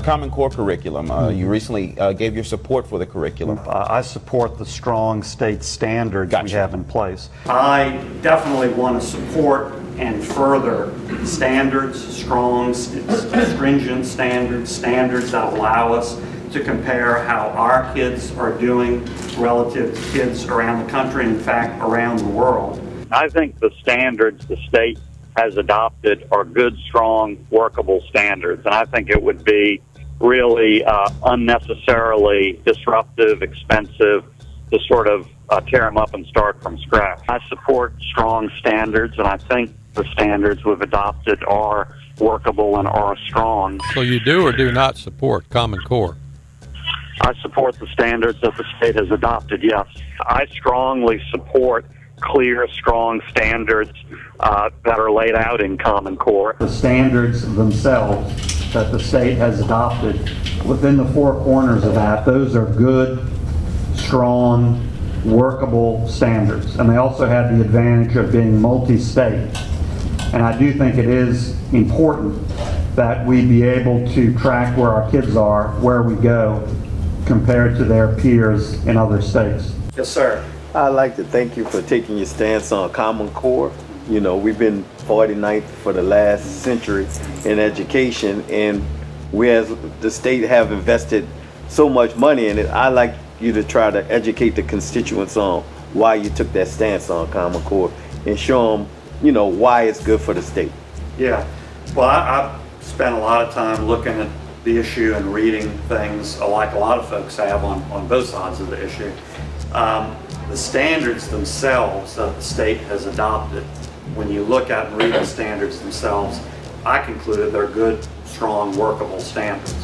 the Common Core curriculum. You recently gave your support for the curriculum. I support the strong state standards we have in place. I definitely want to support and further standards, strong, stringent standards that allow us to compare how our kids are doing relative to kids around the country, in fact, around the world. I think the standards the state has adopted are good, strong, workable standards, and I think it would be really unnecessarily disruptive, expensive to sort of tear them up and start from scratch. I support strong standards, and I think the standards we've adopted are workable and are strong. So you do or do not support Common Core? I support the standards that the state has adopted, yes. I strongly support clear, strong standards that are laid out in Common Core. The standards themselves that the state has adopted, within the four corners of that, those are good, strong, workable standards. And they also have the advantage of being multi-state. And I do think it is important that we be able to track where our kids are, where we go, compared to their peers in other states. Yes, sir. I'd like to thank you for taking your stance on Common Core. You know, we've been 49th for the last century in education, and we as the state have invested so much money in it. I'd like you to try to educate the constituents on why you took that stance on Common Core and show them, you know, why it's good for the state. Yeah. Well, I've spent a lot of time looking at the issue and reading things like a lot of folks have on both sides of the issue. The standards themselves that the state has adopted, when you look at and read the standards themselves, I concluded they're good, strong, workable standards.